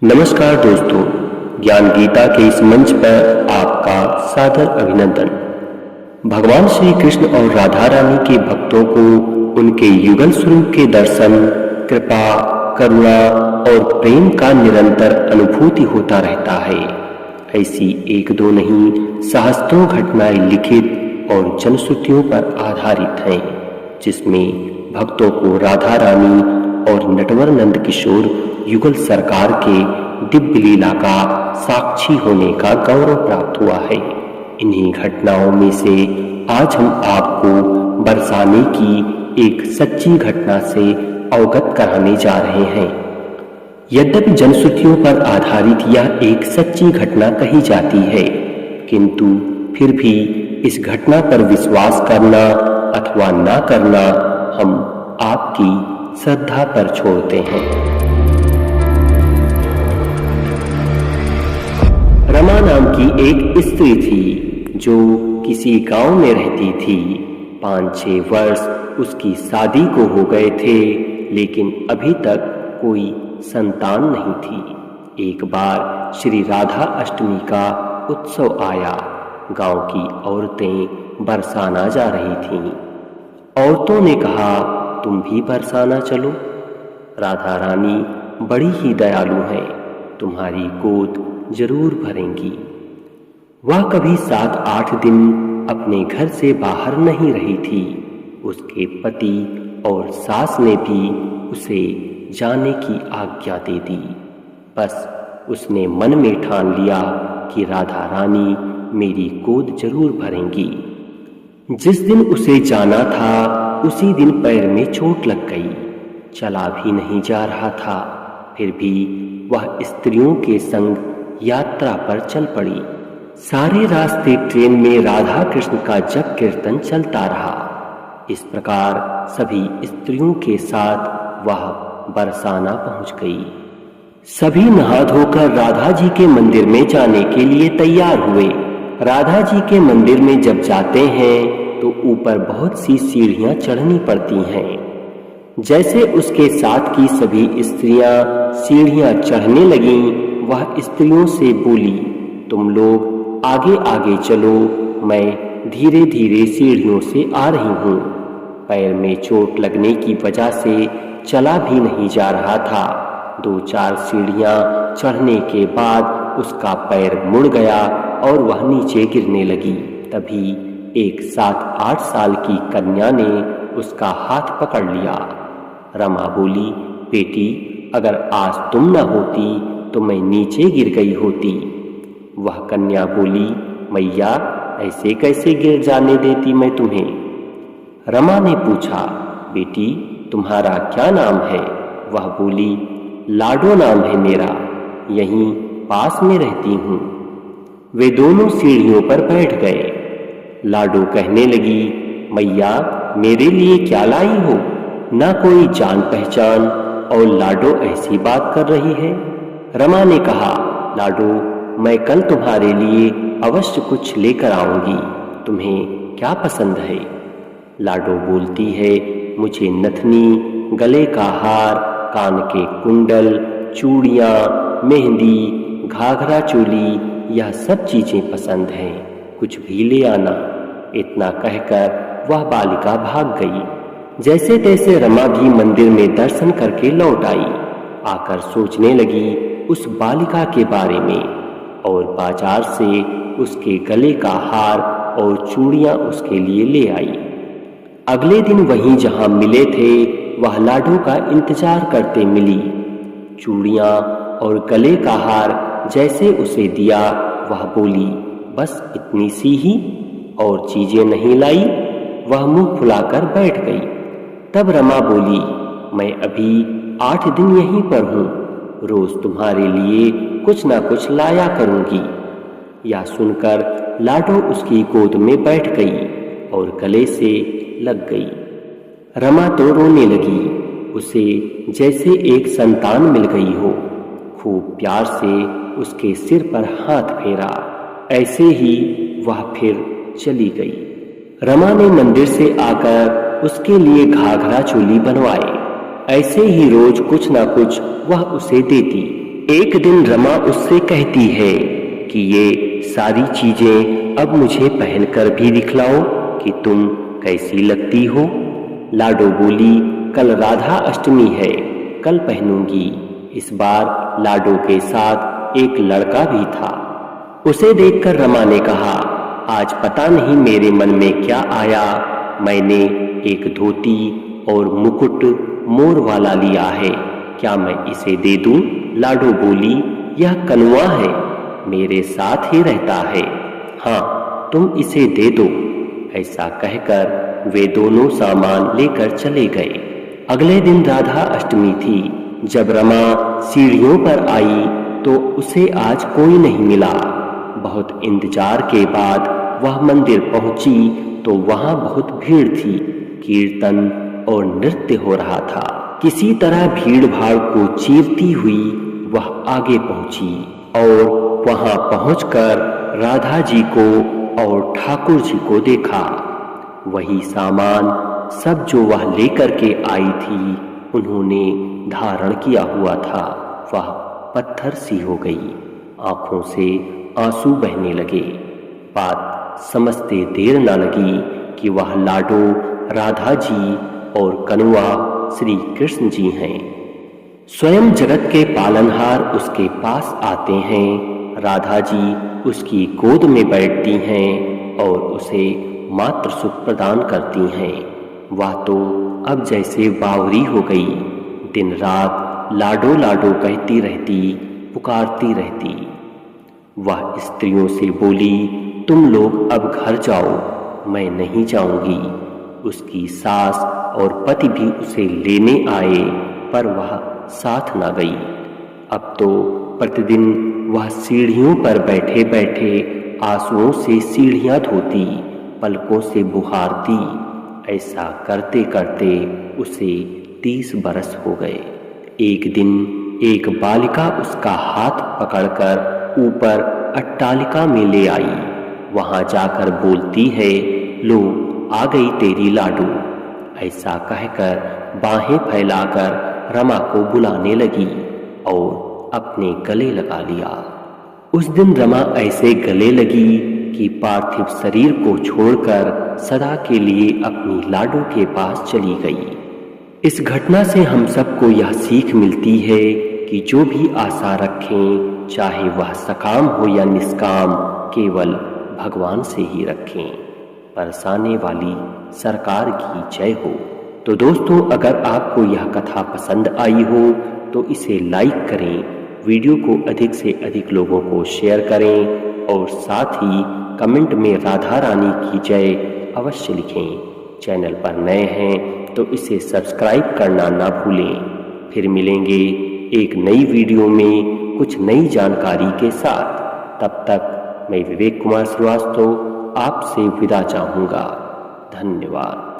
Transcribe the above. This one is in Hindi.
नमस्कार दोस्तों, ज्ञान गीता के इस मंच पर आपका सादर अभिनंदन। भगवान श्री कृष्ण और राधा रानी के भक्तों को उनके युगल स्वरूप के दर्शन, कृपा, करुणा और प्रेम का निरंतर अनुभूति होता रहता है। ऐसी एक दो नहीं, सहस्त्रों घटनाएं लिखित और जनश्रुतियों पर आधारित हैं, जिसमें भक्तों को राधा रानी और नटवर नंद किशोर युगल सरकार के दिव्य लीला का साक्षी होने का गौरव प्राप्त हुआ है। इन्हीं घटनाओं में से आज हम आपको बरसाने की एक सच्ची घटना से अवगत कराने जा रहे हैं। यद्यपि जनश्रुतियों पर आधारित यह एक सच्ची घटना कही जाती है, किंतु फिर भी इस घटना पर विश्वास करना अथवा ना करना हम आपकी श्रद्धा पर छोड़ते हैं। रमा नाम की एक स्त्री थी जो किसी गांव में रहती थी। 5-6 वर्ष उसकी शादी को हो गए थे, लेकिन अभी तक कोई संतान नहीं थी। एक बार श्री राधा अष्टमी का उत्सव आया। गांव की औरतें बरसाना जा रही थीं। औरतों ने कहा, तुम भी बरसाना चलो। राधा रानी बड़ी ही दयालु है, तुम्हारी गोद जरूर भरेंगी। वह कभी 7-8 दिन अपने घर से बाहर नहीं रही थी। उसके पति और सास ने भी उसे जाने की आज्ञा दे दी। बस उसने मन में ठान लिया कि राधा रानी मेरी गोद जरूर भरेंगी। जिस दिन उसे जाना था उसी दिन पैर में चोट लग गई, चला भी नहीं जा रहा था। फिर भी वह स्त्रियों के संग यात्रा पर चल पड़ी। सारे रास्ते ट्रेन में राधा कृष्ण का जप कीर्तन चलता रहा। इस प्रकार सभी स्त्रियों के साथ वह बरसाना पहुंच गई। सभी नहा धोकर राधा जी के मंदिर में जाने के लिए तैयार हुए। राधा जी के मंदिर में जब जाते हैं तो ऊपर बहुत सी सीढ़ियां चढ़नी पड़ती हैं। जैसे उसके साथ की सभी स्त्रियां सीढ़ियां चढ़ने लगीं, वह स्त्रियों से बोली, तुम लोग आगे आगे चलो, मैं धीरे धीरे सीढ़ियों से आ रही हूँ। पैर में चोट लगने की वजह से चला भी नहीं जा रहा था। 2-4 सीढ़ियां चढ़ने के बाद उसका पैर मुड़ गया और वह नीचे गिरने लगी। तभी एक 7-8 साल की कन्या ने उसका हाथ पकड़ लिया। रमा बोली, बेटी, अगर आज तुम न होती तो मैं नीचे गिर गई होती। वह कन्या बोली, मैया, ऐसे कैसे गिर जाने देती मैं तुम्हें। रमा ने पूछा, बेटी, तुम्हारा क्या नाम है। वह बोली, लाडो नाम है मेरा, यहीं पास में रहती हूँ। वे दोनों सीढ़ियों पर बैठ गए। लाडो कहने लगी, मैया, मेरे लिए क्या लाई हो, ना कोई जान पहचान और लाडो ऐसी बात कर रही है। रमा ने कहा, लाडो, मैं कल तुम्हारे लिए अवश्य कुछ लेकर आऊंगी, तुम्हें क्या पसंद है। लाडो बोलती है, मुझे नथनी, गले का हार, कान के कुंडल, चूड़ियाँ, मेहंदी, घाघरा चोली, यह सब चीजें पसंद हैं, कुछ भी ले आना। इतना कहकर वह बालिका भाग गई। जैसे तैसे रमा भी मंदिर में दर्शन करके लौट आई। आकर सोचने लगी उस बालिका के बारे में और बाजार से उसके गले का हार और चूड़ियां उसके लिए ले आई। अगले दिन वहीं जहां मिले थे वह लाडो का इंतजार करते मिली। चूड़ियां और गले का हार जैसे उसे दिया, वह बोली, बस इतनी सी ही, और चीजें नहीं लाई। वह मुंह फुलाकर बैठ गई। तब रमा बोली, मैं अभी 8 दिन यहीं पर हूँ, रोज तुम्हारे लिए कुछ ना कुछ लाया करूंगी। यह सुनकर लाडो उसकी गोद में बैठ गई और गले से लग गई। रमा तो रोने लगी। उसे जैसे एक संतान मिल गई हो। खूब प्यार से उसके सिर पर हाथ फेरा। ऐसे ही वह फिर चली गई। रमा ने मंदिर से आकर उसके लिए घाघरा चोली बनवाए। ऐसे ही रोज कुछ ना कुछ वह उसे देती। एक दिन रमा उससे कहती है कि ये सारी चीजें अब मुझे पहनकर भी दिखलाओ कि तुम कैसी लगती हो। लाडो बोली, कल राधा अष्टमी है, कल पहनूंगी। इस बार लाडो के साथ एक लड़का भी था। उसे देखकर रमा ने कहा, आज पता नहीं मेरे मन में क्या आया, मैंने एक धोती और मुकुट मोर वाला लिया है, क्या मैं इसे दे दूं? लाडो बोली, यह कनुआ है, मेरे साथ ही रहता है, हाँ तुम इसे दे दो। ऐसा कहकर वे दोनों सामान लेकर चले गए। अगले दिन राधा अष्टमी थी। जब रमा सीढ़ियों पर आई तो उसे आज कोई नहीं मिला। बहुत इंतजार के बाद वह मंदिर पहुंची तो वहां बहुत भीड़ थी। कीर्तन और नृत्य हो रहा था। किसी तरह भीड़ भाड़ को चीरती हुई वह आगे पहुंची और वहां पहुंचकर राधा जी को और ठाकुर जी को देखा। वही सामान सब जो वह लेकर के आई थी उन्होंने धारण किया हुआ था। वह पत्थर सी हो गई, आंखों से आंसू बहने लगे। बात समझते देर न लगी कि वह लाडो राधा जी और कनुआ श्री कृष्ण जी हैं। स्वयं जगत के पालनहार उसके पास आते हैं। राधा जी उसकी गोद में बैठती हैं और उसे मातृ सुख प्रदान करती हैं। वह तो अब जैसे बावरी हो गई, दिन रात लाडो लाडो कहती रहती, पुकारती रहती। वह स्त्रियों से बोली, तुम लोग अब घर जाओ, मैं नहीं जाऊंगी। उसकी सास और पति भी उसे लेने आए पर वह साथ न गई। अब तो प्रतिदिन वह सीढ़ियों पर बैठे बैठे आंसुओं से सीढ़ियां धोती, पलकों से बुहारती। ऐसा करते करते उसे 30 बरस हो गए। एक दिन एक बालिका उसका हाथ पकड़कर ऊपर अट्टालिका में ले आई। वहां जाकर बोलती है, लो आ गई तेरी लाडो। ऐसा कहकर बाहें फैलाकर रमा को बुलाने लगी और अपने गले लगा लिया। उस दिन रमा ऐसे गले लगी कि पार्थिव शरीर को छोड़कर सदा के लिए अपनी लाडो के पास चली गई। इस घटना से हम सबको यह सीख मिलती है कि जो भी आशा रखें, चाहे वह सकाम हो या निष्काम, केवल भगवान से ही रखें। बरसाने वाली सरकार की जय हो। तो दोस्तों, अगर आपको यह कथा पसंद आई हो तो इसे लाइक करें, वीडियो को अधिक से अधिक लोगों को शेयर करें और साथ ही कमेंट में राधा रानी की जय अवश्य लिखें। चैनल पर नए हैं तो इसे सब्सक्राइब करना ना भूलें। फिर मिलेंगे एक नई वीडियो में कुछ नई जानकारी के साथ। तब तक मैं विवेक कुमार श्रीवास्तव आपसे विदा चाहूँगा। धन्यवाद।